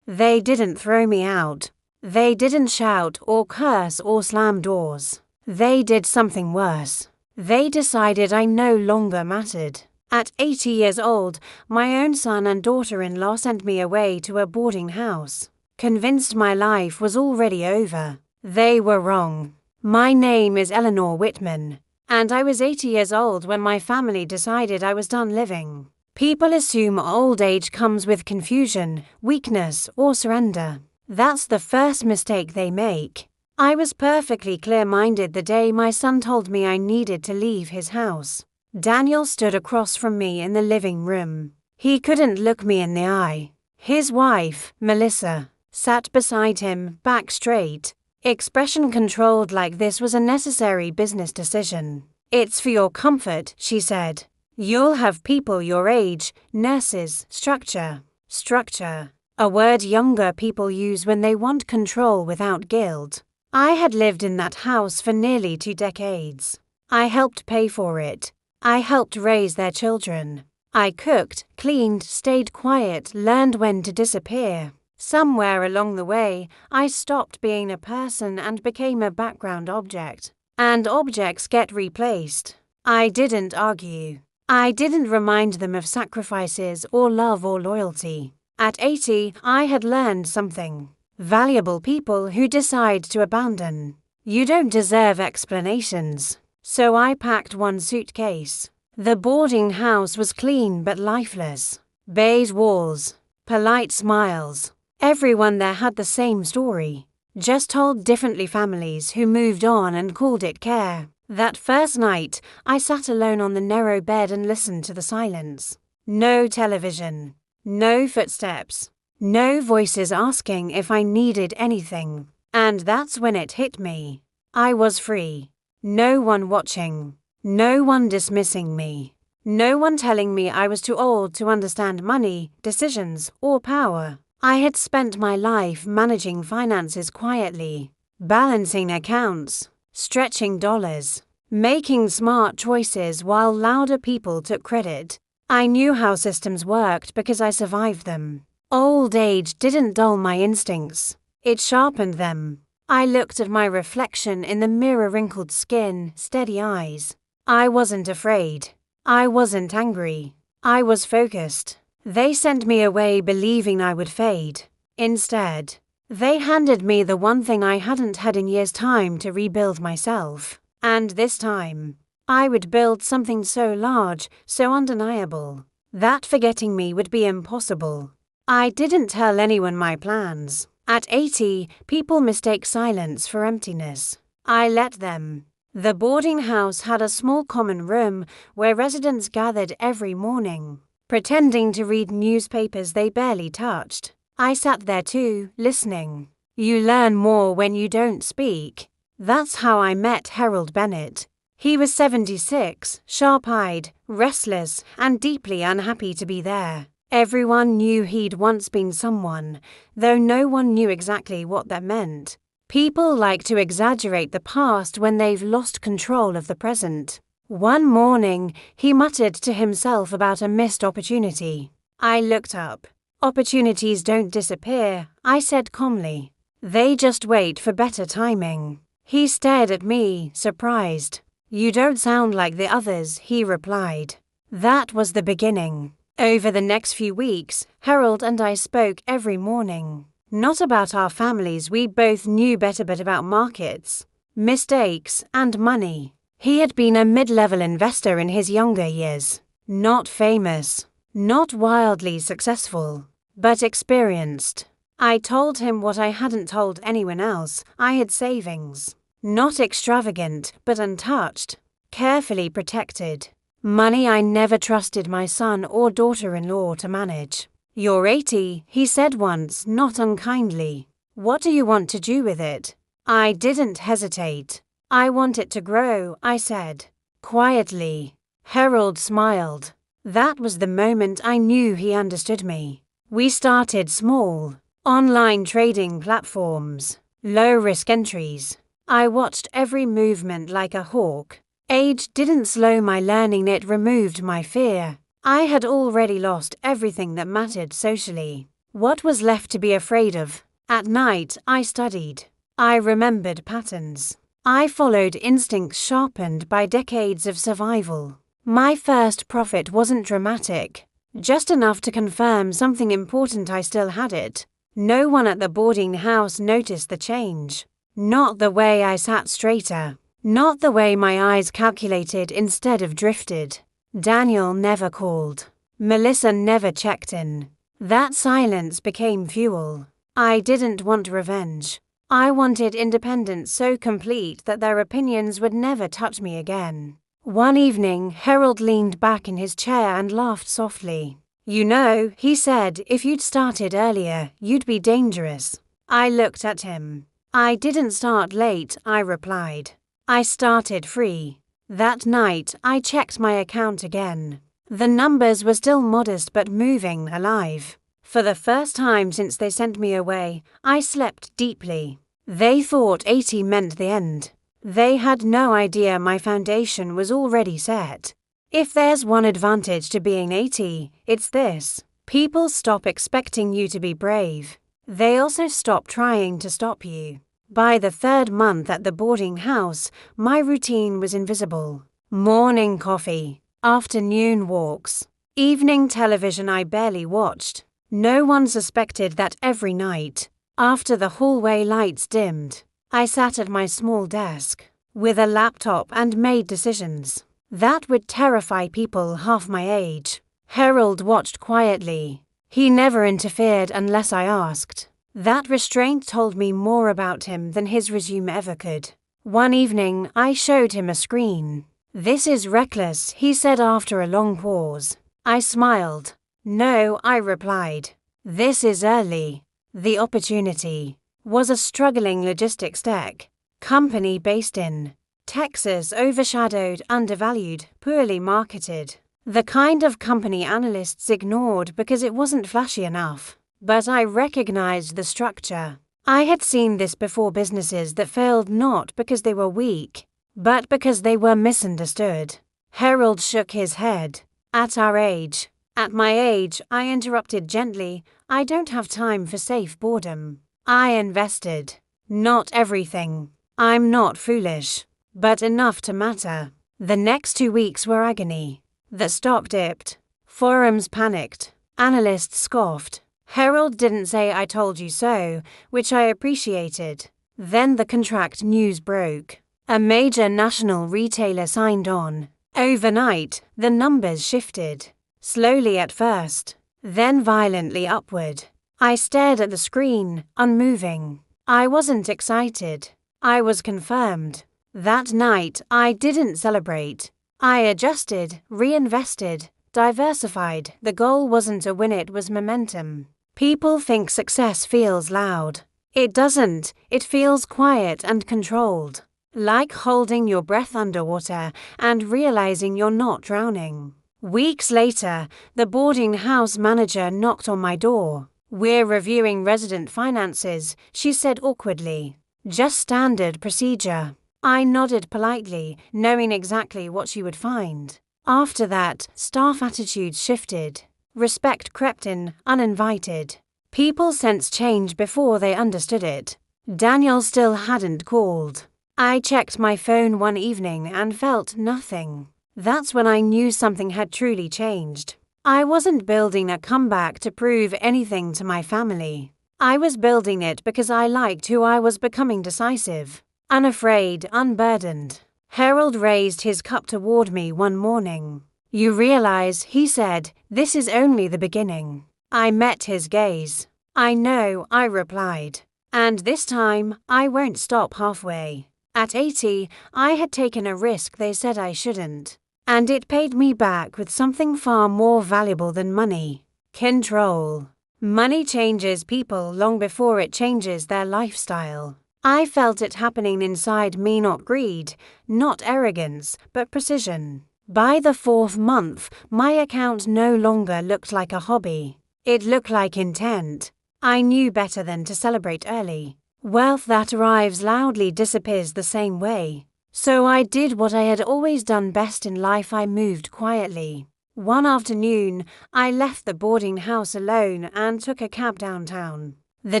They didn't throw me out. They didn't shout or curse or slam doors. They did something worse. They decided I no longer mattered. At 80 years old, my own son and daughter-in-law sent me away to a boarding house, convinced my life was already over. They were wrong. My name is Eleanor Whitman, and I was 80 years old when my family decided I was done living. People assume old age comes with confusion, weakness, or surrender. That's the first mistake they make. I was perfectly clear-minded the day my son told me I needed to leave his house. Daniel stood across from me in the living room. He couldn't look me in the eye. His wife, Melissa, sat beside him, back straight, expression controlled like this was a necessary business decision. "It's for your comfort," she said. "You'll have people your age, nurses, structure." Structure, a word younger people use when they want control without guilt. I had lived in that house for nearly 2 decades. I helped pay for it. I helped raise their children. I cooked, cleaned, stayed quiet, learned when to disappear. Somewhere along the way, I stopped being a person and became a background object. And objects get replaced. I didn't argue. I didn't remind them of sacrifices or love or loyalty. At 80, I had learned something. Valuable people who decide to abandon. You don't deserve explanations. So I packed one suitcase. The boarding house was clean but lifeless. Beige walls, polite smiles. Everyone there had the same story, just told differently. Families who moved on and called it care. That first night, I sat alone on the narrow bed and listened to the silence. No television, no footsteps, no voices asking if I needed anything. And that's when it hit me. I was free. No one watching. No one dismissing me. No one telling me I was too old to understand money, decisions, or power. I had spent my life managing finances quietly, balancing accounts, stretching dollars, making smart choices while louder people took credit. I knew how systems worked because I survived them. Old age didn't dull my instincts. It sharpened them. I looked at my reflection in the mirror, wrinkled skin, steady eyes. I wasn't afraid. I wasn't angry. I was focused. They sent me away believing I would fade. Instead, they handed me the one thing I hadn't had in years: time to rebuild myself. And this time, I would build something so large, so undeniable, that forgetting me would be impossible. I didn't tell anyone my plans. At 80, people mistake silence for emptiness. I let them. The boarding house had a small common room where residents gathered every morning, pretending to read newspapers they barely touched. I sat there too, listening. You learn more when you don't speak. That's how I met Harold Bennett. He was 76, sharp-eyed, restless, and deeply unhappy to be there. Everyone knew he'd once been someone, though no one knew exactly what that meant. People like to exaggerate the past when they've lost control of the present. One morning, he muttered to himself about a missed opportunity. I looked up. "Opportunities don't disappear," I said calmly. "They just wait for better timing." He stared at me, surprised. "You don't sound like the others," he replied. That was the beginning. Over the next few weeks, Harold and I spoke every morning. Not about our families, we both knew better, but about markets, mistakes, and money. He had been a mid-level investor in his younger years. Not famous, not wildly successful, but experienced. I told him what I hadn't told anyone else. I had savings. Not extravagant, but untouched, carefully protected. Money I never trusted my son or daughter-in-law to manage. "You're 80, he said once, not unkindly. "What do you want to do with it?" I didn't hesitate. "I want it to grow," I said, quietly. Harold smiled. That was the moment I knew he understood me. We started small. Online trading platforms. Low-risk entries. I watched every movement like a hawk. Age didn't slow my learning, it removed my fear. I had already lost everything that mattered socially. What was left to be afraid of? At night, I studied. I remembered patterns. I followed instincts sharpened by decades of survival. My first profit wasn't dramatic, just enough to confirm something important: I still had it. No one at the boarding house noticed the change. Not the way I sat straighter. Not the way my eyes calculated instead of drifted. Daniel never called. Melissa never checked in. That silence became fuel. I didn't want revenge. I wanted independence so complete that their opinions would never touch me again. One evening, Harold leaned back in his chair and laughed softly. "You know," he said, "if you'd started earlier, you'd be dangerous." I looked at him. "I didn't start late," I replied. "I started free." That night, I checked my account again. The numbers were still modest but moving, alive. For the first time since they sent me away, I slept deeply. They thought 80 meant the end. They had no idea my foundation was already set. If there's one advantage to being 80, it's this: people stop expecting you to be brave. They also stop trying to stop you. By the third month at the boarding house, my routine was invisible. Morning coffee, afternoon walks, evening television I barely watched. No one suspected that every night, after the hallway lights dimmed, I sat at my small desk, with a laptop and made decisions that would terrify people half my age. Harold watched quietly. He never interfered unless I asked. That restraint told me more about him than his resume ever could. One evening, I showed him a screen. "This is reckless," he said after a long pause. I smiled. "No," I replied. "This is early." The opportunity was a struggling logistics tech company based in Texas, overshadowed, undervalued, poorly marketed. The kind of company analysts ignored because it wasn't flashy enough. But I recognized the structure. I had seen this before: businesses that failed not because they were weak, but because they were misunderstood. Harold shook his head. At my age, I interrupted gently, "I don't have time for safe boredom." I invested. Not everything. I'm not foolish. But enough to matter. The next 2 weeks were agony. The stock dipped. Forums panicked. Analysts scoffed. Harold didn't say "I told you so," which I appreciated. Then the contract news broke. A major national retailer signed on. Overnight, the numbers shifted. Slowly at first, then violently upward. I stared at the screen, unmoving. I wasn't excited. I was confirmed. That night, I didn't celebrate. I adjusted, reinvested, diversified. The goal wasn't to win, it was momentum. People think success feels loud. It doesn't. It feels quiet and controlled. Like holding your breath underwater and realizing you're not drowning. Weeks later, the boarding house manager knocked on my door. "We're reviewing resident finances," she said awkwardly. "Just standard procedure." I nodded politely, knowing exactly what she would find. After that, staff attitudes shifted. Respect crept in, uninvited. People sensed change before they understood it. Daniel still hadn't called. I checked my phone one evening and felt nothing. That's when I knew something had truly changed. I wasn't building a comeback to prove anything to my family. I was building it because I liked who I was becoming: decisive, unafraid, unburdened. Harold raised his cup toward me one morning. "You realize," he said, "this is only the beginning." I met his gaze. "I know," I replied. "And this time, I won't stop halfway." At 80, I had taken a risk they said I shouldn't. And it paid me back with something far more valuable than money: control. Money changes people long before it changes their lifestyle. I felt it happening inside me: not greed, not arrogance, but precision. By the 4th month, my account no longer looked like a hobby. It looked like intent. I knew better than to celebrate early. Wealth that arrives loudly disappears the same way. So I did what I had always done best in life: I moved quietly. One afternoon, I left the boarding house alone and took a cab downtown. The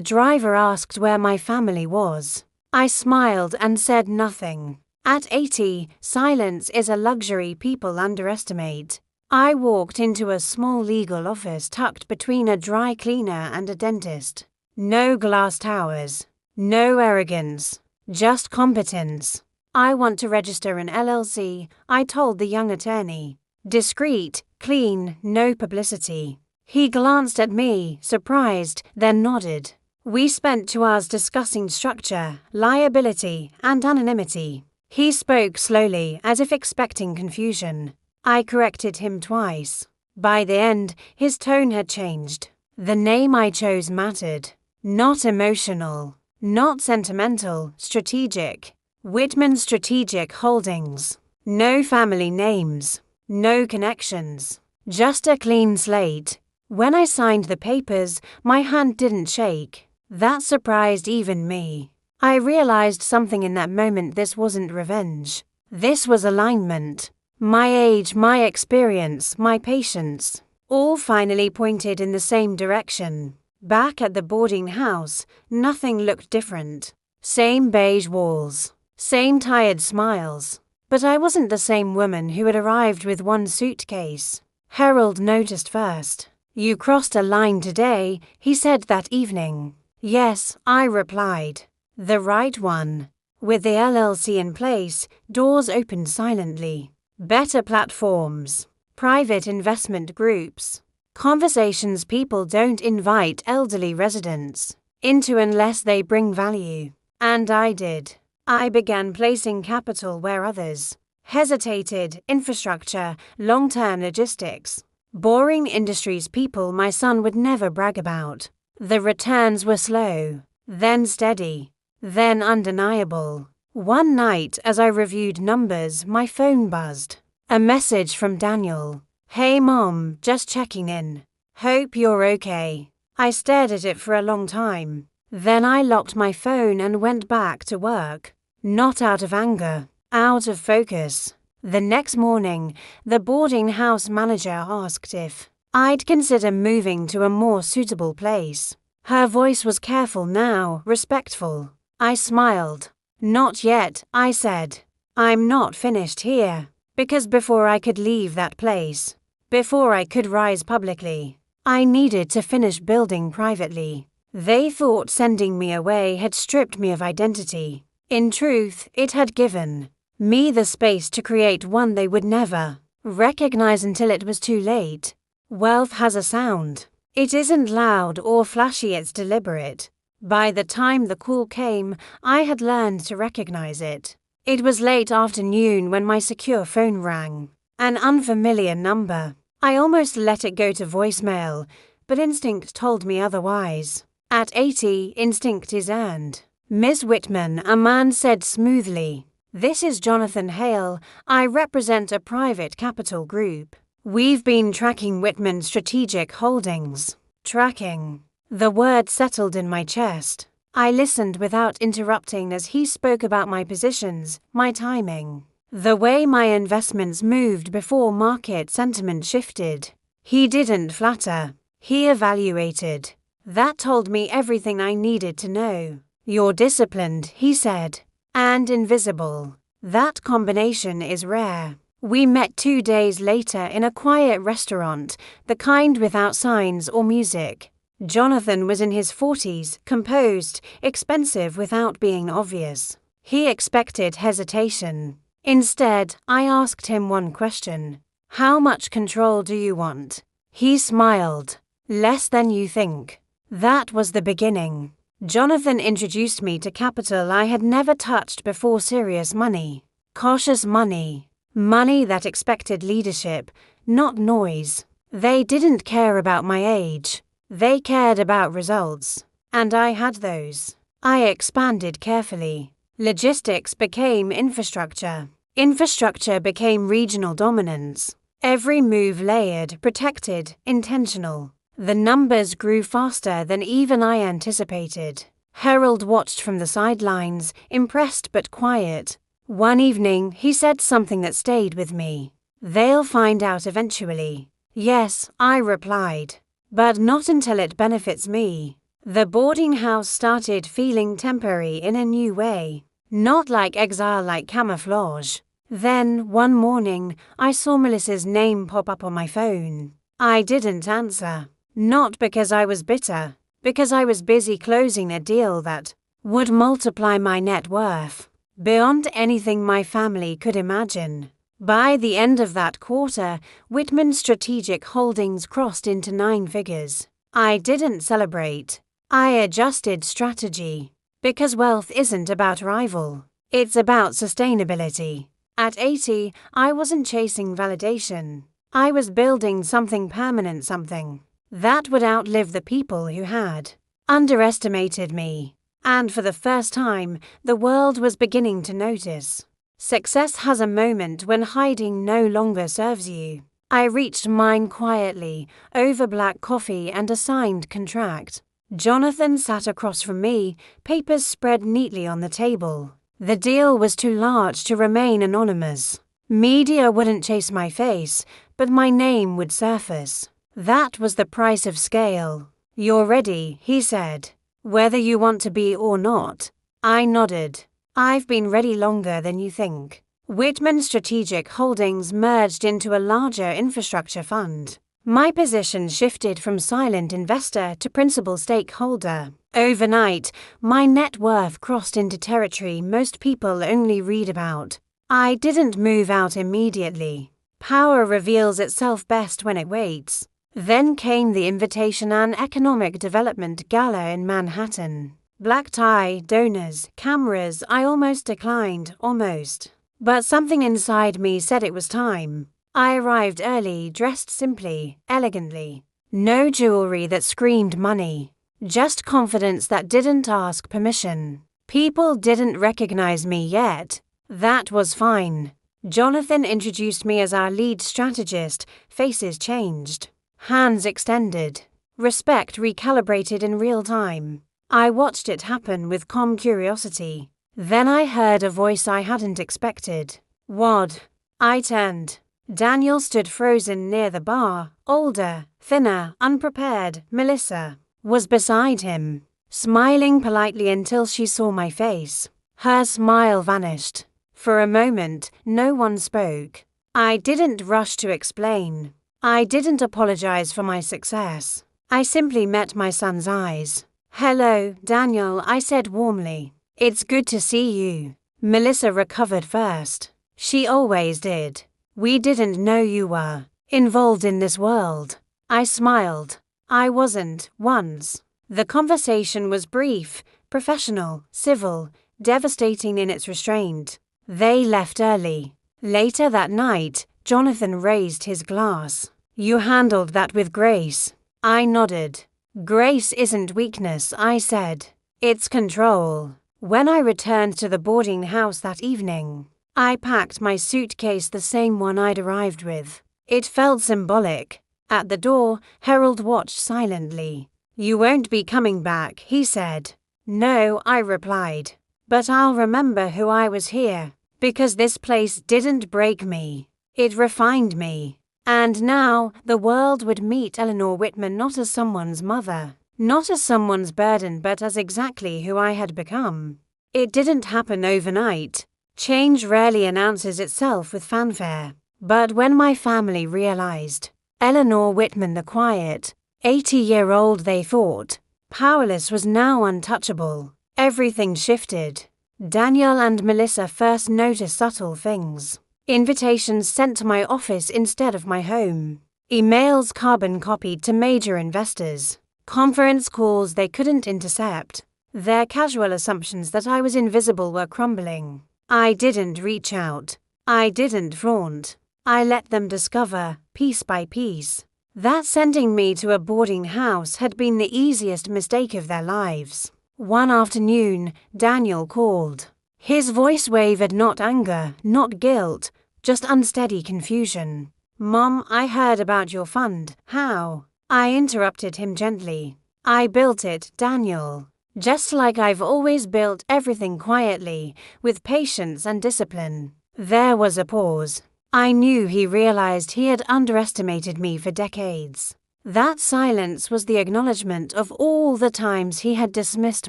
driver asked where my family was. I smiled and said nothing. At 80, silence is a luxury people underestimate. I walked into a small legal office tucked between a dry cleaner and a dentist. No glass towers. No arrogance. Just competence. I want to register an LLC, I told the young attorney. Discreet, clean, no publicity. He glanced at me, surprised, then nodded. We spent 2 hours discussing structure, liability, and anonymity. He spoke slowly, as if expecting confusion. I corrected him twice. By the end, his tone had changed. The name I chose mattered. Not emotional, not sentimental, strategic. Whitman Strategic Holdings. No family names. No connections. Just a clean slate. When I signed the papers, my hand didn't shake. That surprised even me. I realized something in that moment. This wasn't revenge. This was alignment. My age, my experience, my patience, all finally pointed in the same direction. Back at the boarding house, nothing looked different. Same beige walls. Same tired smiles. But I wasn't the same woman who had arrived with one suitcase. Harold noticed first. You crossed a line today, he said that evening. Yes, I replied. The right one. With the LLC in place, doors opened silently. Better platforms. Private investment groups. Conversations people don't invite elderly residents into unless they bring value. And I did. I began placing capital where others hesitated. Infrastructure, long-term logistics. Boring industries people my son would never brag about. The returns were slow, then steady, then undeniable. One night, as I reviewed numbers, my phone buzzed. A message from Daniel. Hey Mom, just checking in. Hope you're okay. I stared at it for a long time. Then I locked my phone and went back to work. Not out of anger, out of focus. The next morning, the boarding house manager asked if I'd consider moving to a more suitable place. Her voice was careful now, respectful. I smiled. Not yet, I said. I'm not finished here. Because before I could leave that place, before I could rise publicly, I needed to finish building privately. They thought sending me away had stripped me of identity. In truth, it had given me the space to create one they would never recognize until it was too late. Wealth has a sound. It isn't loud or flashy, it's deliberate. By the time the call came, I had learned to recognize it. It was late afternoon when my secure phone rang. An unfamiliar number. I almost let it go to voicemail, but instinct told me otherwise. At 80, instinct is earned. Miss Whitman, a man said smoothly. This is Jonathan Hale. I represent a private capital group. We've been tracking Whitman Strategic Holdings. Tracking. The word settled in my chest. I listened without interrupting as he spoke about my positions, my timing, the way my investments moved before market sentiment shifted. He didn't flatter. He evaluated. That told me everything I needed to know. You're disciplined, he said, and invisible. That combination is rare. We met 2 days later in a quiet restaurant, the kind without signs or music. Jonathan was in his 40s, composed, expensive without being obvious. He expected hesitation. Instead, I asked him one question. How much control do you want? He smiled. Less than you think. That was the beginning. Jonathan introduced me to capital I had never touched before. Serious money. Cautious money. Money that expected leadership, not noise. They didn't care about my age. They cared about results. And I had those. I expanded carefully. Logistics became infrastructure. Infrastructure became regional dominance. Every move layered, protected, intentional. The numbers grew faster than even I anticipated. Harold watched from the sidelines, impressed but quiet. One evening, he said something that stayed with me. They'll find out eventually. Yes, I replied. But not until it benefits me. The boarding house started feeling temporary in a new way. Not like exile, like camouflage. Then, one morning, I saw Melissa's name pop up on my phone. I didn't answer. Not because I was bitter, because I was busy closing a deal that would multiply my net worth beyond anything my family could imagine. By the end of that quarter, Whitman's strategic holdings crossed into 9 figures. I didn't celebrate. I adjusted strategy. Because wealth isn't about rival. It's about sustainability. At 80, I wasn't chasing validation. I was building something permanent, something that would outlive the people who had underestimated me. And for the first time, the world was beginning to notice. Success has a moment when hiding no longer serves you. I reached mine quietly, over black coffee and a signed contract. Jonathan sat across from me, papers spread neatly on the table. The deal was too large to remain anonymous. Media wouldn't chase my face, but my name would surface. That was the price of scale. "You're ready," he said. "Whether you want to be or not." I nodded. "I've been ready longer than you think." Whitman Strategic Holdings merged into a larger infrastructure fund. My position shifted from silent investor to principal stakeholder. Overnight, my net worth crossed into territory most people only read about. I didn't move out immediately. Power reveals itself best when it waits. Then came the invitation an economic development gala in Manhattan. Black tie, donors, cameras, I almost declined, almost. But something inside me said it was time. I arrived early, dressed simply, elegantly. No jewelry that screamed money. Just confidence that didn't ask permission. People didn't recognize me yet. That was fine. Jonathan introduced me as our lead strategist. Faces changed. Hands extended. Respect recalibrated in real time. I watched it happen with calm curiosity. Then I heard a voice I hadn't expected. "Wad." I turned. Daniel stood frozen near the bar, older, thinner, unprepared. Melissa was beside him, smiling politely until she saw my face. Her smile vanished. For a moment, no one spoke. I didn't rush to explain. I didn't apologize for my success. I simply met my son's eyes. "Hello, Daniel," I said warmly. "It's good to see you." Melissa recovered first. She always did. "We didn't know you were involved in this world." I smiled. "I wasn't, once." The conversation was brief, professional, civil, devastating in its restraint. They left early. Later that night, Jonathan raised his glass. "You handled that with grace." I nodded. "Grace isn't weakness," I said. "It's control." When I returned to the boarding house that evening, I packed my suitcase, the same one I'd arrived with. It felt symbolic. At the door, Harold watched silently. "You won't be coming back," he said. "No," I replied. "But I'll remember who I was here. Because this place didn't break me. It refined me." And now, the world would meet Eleanor Whitman not as someone's mother, not as someone's burden, but as exactly who I had become. It didn't happen overnight. Change rarely announces itself with fanfare. But when my family realized, Eleanor Whitman, the quiet, 80-year-old they thought powerless, was now untouchable, everything shifted. Daniel and Melissa first noticed subtle things. Invitations sent to my office instead of my home. Emails carbon copied to major investors. Conference calls they couldn't intercept. Their casual assumptions that I was invisible were crumbling. I didn't reach out. I didn't flaunt. I let them discover, piece by piece, that sending me to a boarding house had been the easiest mistake of their lives. One afternoon, Daniel called. His voice wavered, not anger, not guilt, just unsteady confusion. "Mom, I heard about your fund." "How?" I interrupted him gently. "I built it, Daniel. Just like I've always built everything, quietly, with patience and discipline." There was a pause. I knew he realized he had underestimated me for decades. That silence was the acknowledgement of all the times he had dismissed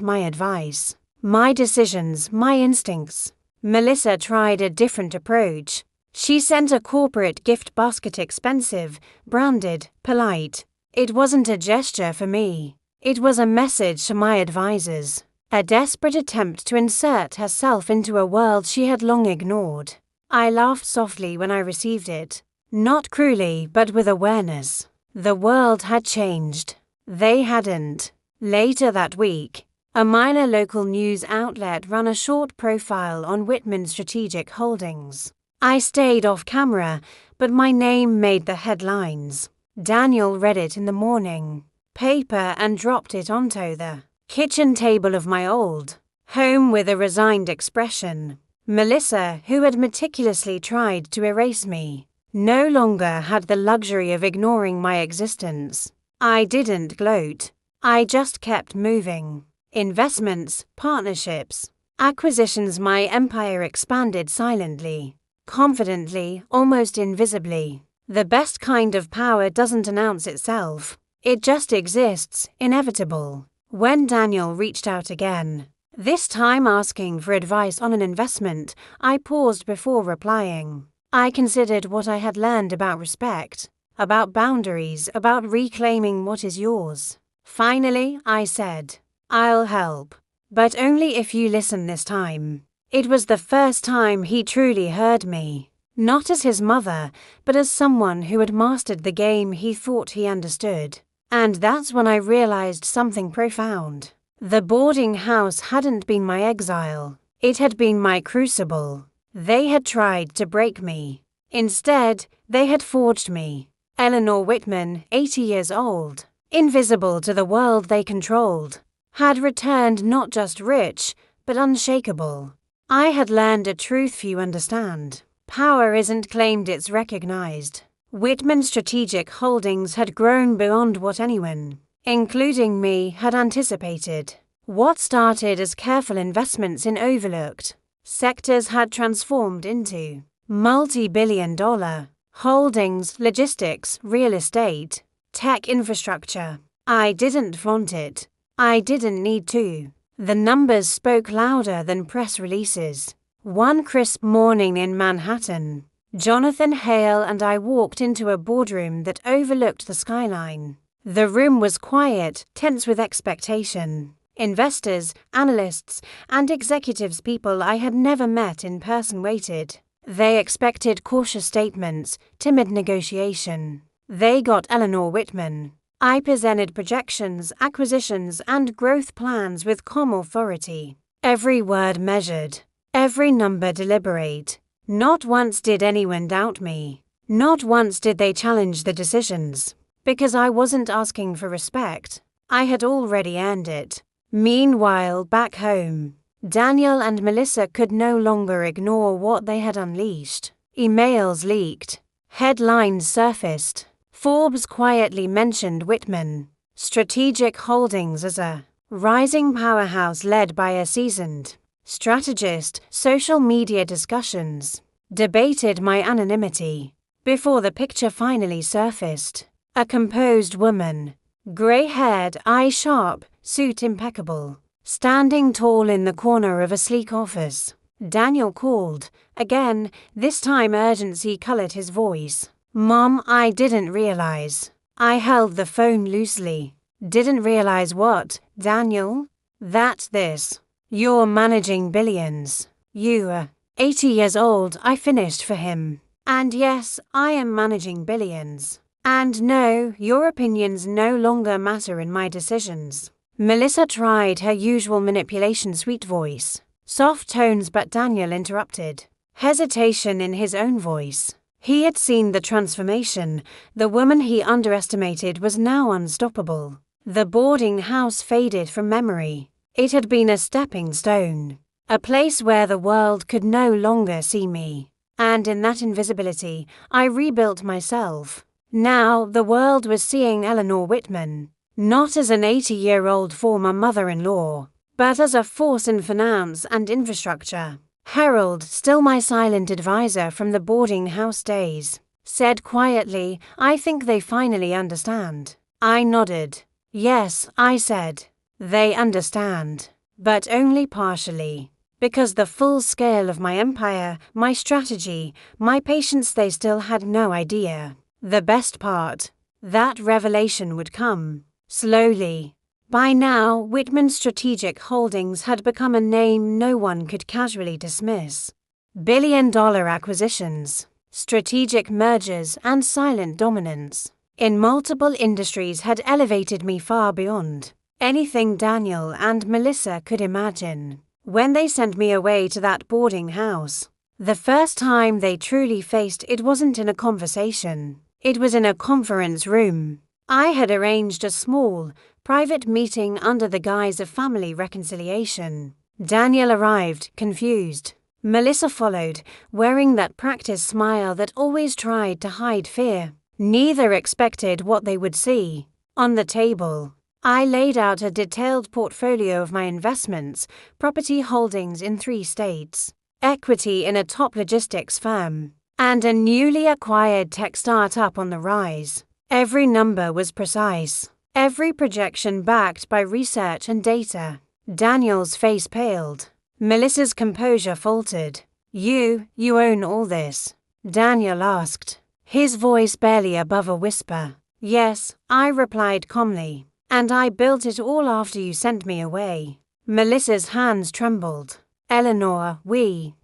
my advice, my decisions, my instincts. Melissa tried a different approach. She sent a corporate gift basket, expensive, branded, polite. It wasn't a gesture for me. It was a message to my advisors, a desperate attempt to insert herself into a world she had long ignored. I laughed softly when I received it, not cruelly but with awareness. The world had changed. They hadn't. Later that week, a minor local news outlet ran a short profile on Whitman Strategic Holdings. I stayed off camera, but my name made the headlines. Daniel read it in the morning paper and dropped it onto the kitchen table of my old home with a resigned expression. Melissa, who had meticulously tried to erase me, no longer had the luxury of ignoring my existence. I didn't gloat. I just kept moving. Investments, partnerships, acquisitions. My empire expanded silently, confidently, almost invisibly. The best kind of power doesn't announce itself. It just exists, inevitable. When Daniel reached out again, this time asking for advice on an investment, I paused before replying. I considered what I had learned about respect, about boundaries, about reclaiming what is yours. Finally, I said, "I'll help, but only if you listen this time." It was the first time he truly heard me, not as his mother, but as someone who had mastered the game he thought he understood. And that's when I realized something profound. The boarding house hadn't been my exile. It had been my crucible. They had tried to break me. Instead, they had forged me. Eleanor Whitman, 80 years old, invisible to the world they controlled, had returned not just rich, but unshakable. I had learned a truth few understand. Power isn't claimed, it's recognized. Whitman Strategic Holdings had grown beyond what anyone, including me, had anticipated. What started as careful investments in overlooked sectors had transformed into multi-billion-dollar holdings, logistics, real estate, tech infrastructure. I didn't flaunt it. I didn't need to. The numbers spoke louder than press releases. One crisp morning in Manhattan, Jonathan Hale and I walked into a boardroom that overlooked the skyline. The room was quiet, tense with expectation. Investors, analysts, and executives, people I had never met in person, waited. They expected cautious statements, timid negotiation. They got Eleanor Whitman. I presented projections, acquisitions, and growth plans with calm authority. Every word measured, every number deliberate. Not once did anyone doubt me. Not once did they challenge the decisions. Because I wasn't asking for respect. I had already earned it. Meanwhile, back home, Daniel and Melissa could no longer ignore what they had unleashed. Emails leaked. Headlines surfaced. Forbes quietly mentioned Whitman Strategic Holdings as a rising powerhouse led by a seasoned strategist. Social media discussions debated my anonymity. Before the picture finally surfaced, a composed woman, grey-haired, eye sharp, suit impeccable, standing tall in the corner of a sleek office. Daniel called. Again, this time urgency colored his voice. "Mom, I didn't realize." I held the phone loosely. "Didn't realize what, Daniel?" "That's this. You're managing billions. You, 80 years old," I finished for him. "And yes, I am managing billions. And no, your opinions no longer matter in my decisions." Melissa tried her usual manipulation, sweet voice, soft tones, but Daniel interrupted. Hesitation in his own voice. He had seen the transformation. The woman he underestimated was now unstoppable. The boarding house faded from memory. It had been a stepping stone, a place where the world could no longer see me. And in that invisibility, I rebuilt myself. Now the world was seeing Eleanor Whitman, not as an 80-year-old former mother-in-law, but as a force in finance and infrastructure. Harold, still my silent advisor from the boarding house days, said quietly, "I think they finally understand." I nodded. "Yes," I said. "They understand, but only partially. Because the full scale of my empire, my strategy, my patience, they still had no idea. The best part, that revelation would come, slowly." By now, Whitman Strategic Holdings had become a name no one could casually dismiss. Billion-dollar acquisitions, strategic mergers, and silent dominance in multiple industries had elevated me far beyond anything Daniel and Melissa could imagine. When they sent me away to that boarding house, the first time they truly faced it wasn't in a conversation. It was in a conference room. I had arranged a small, private meeting under the guise of family reconciliation. Daniel arrived, confused. Melissa followed, wearing that practiced smile that always tried to hide fear. Neither expected what they would see. On the table, I laid out a detailed portfolio of my investments, property holdings in 3 states, equity in a top logistics firm, and a newly acquired tech startup on the rise. Every number was precise, every projection backed by research and data. Daniel's face paled. Melissa's composure faltered. You own all this?" Daniel asked, his voice barely above a whisper. "Yes," I replied calmly. "And I built it all after you sent me away." Melissa's hands trembled. "Eleanor, we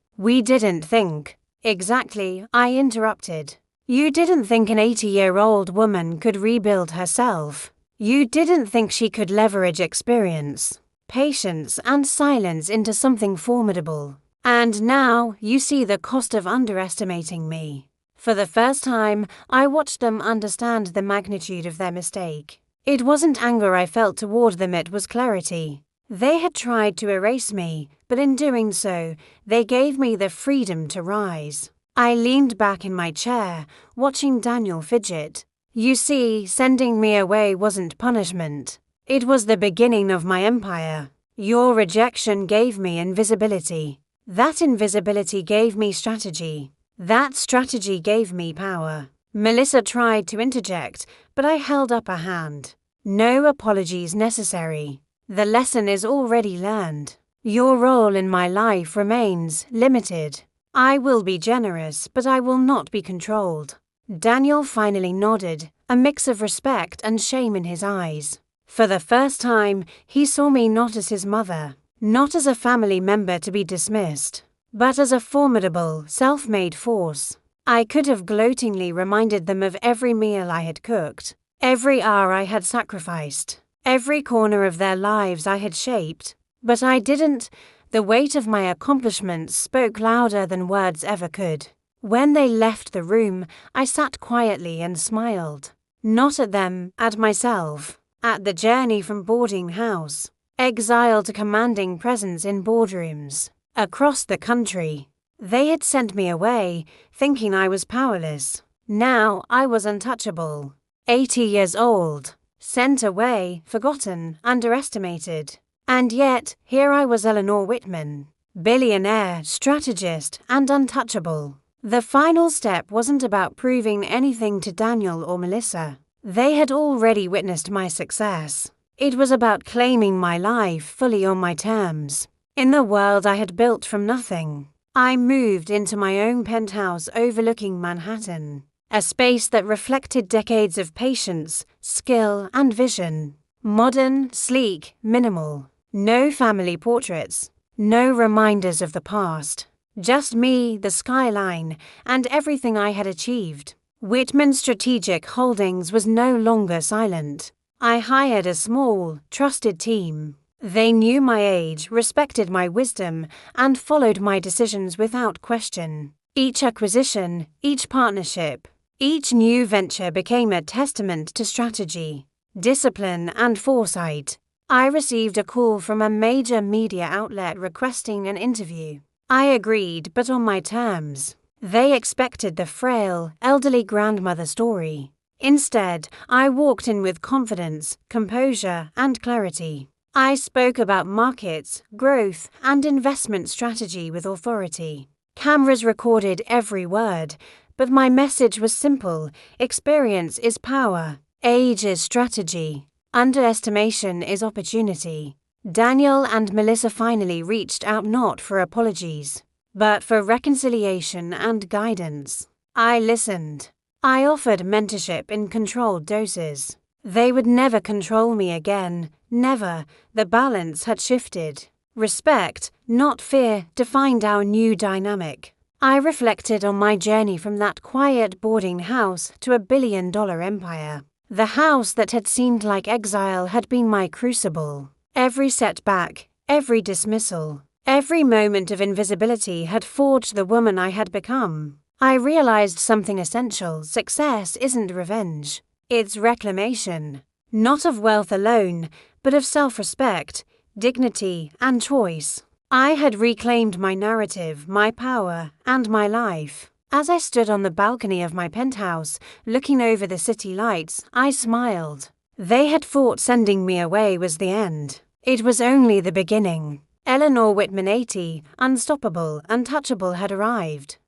didn't think." "Exactly," I interrupted. "You didn't think an 80-year-old woman could rebuild herself. You didn't think she could leverage experience, patience, and silence into something formidable. And now you see the cost of underestimating me." For the first time, I watched them understand the magnitude of their mistake. It wasn't anger I felt toward them, it was clarity. They had tried to erase me, but in doing so, they gave me the freedom to rise. I leaned back in my chair, watching Daniel fidget. "You see, sending me away wasn't punishment. It was the beginning of my empire. Your rejection gave me invisibility. That invisibility gave me strategy. That strategy gave me power." Melissa tried to interject, but I held up a hand. "No apologies necessary. The lesson is already learned. Your role in my life remains limited. I will be generous, but I will not be controlled." Daniel finally nodded, a mix of respect and shame in his eyes. For the first time, he saw me not as his mother, not as a family member to be dismissed, but as a formidable, self-made force. I could have gloatingly reminded them of every meal I had cooked, every hour I had sacrificed, every corner of their lives I had shaped, but I didn't. The weight of my accomplishments spoke louder than words ever could. When they left the room, I sat quietly and smiled. Not at them, at myself, at the journey from boarding house, exile to commanding presence in boardrooms, across the country. They had sent me away, thinking I was powerless. Now I was untouchable. 80 years old, sent away, forgotten, underestimated. And yet, here I was, Eleanor Whitman, billionaire, strategist, and untouchable. The final step wasn't about proving anything to Daniel or Melissa. They had already witnessed my success. It was about claiming my life fully on my terms. In the world I had built from nothing, I moved into my own penthouse overlooking Manhattan, a space that reflected decades of patience, skill, and vision. Modern, sleek, minimal. No family portraits, no reminders of the past. Just me, the skyline, and everything I had achieved. Whitman Strategic Holdings was no longer silent. I hired a small, trusted team. They knew my age, respected my wisdom, and followed my decisions without question. Each acquisition, each partnership, each new venture became a testament to strategy, discipline, and foresight. I received a call from a major media outlet requesting an interview. I agreed, but on my terms. They expected the frail, elderly grandmother story. Instead, I walked in with confidence, composure, and clarity. I spoke about markets, growth, and investment strategy with authority. Cameras recorded every word, but my message was simple: experience is power, age is strategy, underestimation is opportunity. Daniel and Melissa finally reached out, not for apologies, but for reconciliation and guidance. I listened. I offered mentorship in controlled doses. They would never control me again, never. The balance had shifted. Respect, not fear, defined our new dynamic. I reflected on my journey from that quiet boarding house to a billion-dollar empire. The house that had seemed like exile had been my crucible. Every setback, every dismissal, every moment of invisibility had forged the woman I had become. I realized something essential: success isn't revenge. It's reclamation. Not of wealth alone, but of self-respect, dignity, and choice. I had reclaimed my narrative, my power, and my life. As I stood on the balcony of my penthouse, looking over the city lights, I smiled. They had thought sending me away was the end. It was only the beginning. Eleanor Whitman, 80, unstoppable, untouchable, had arrived.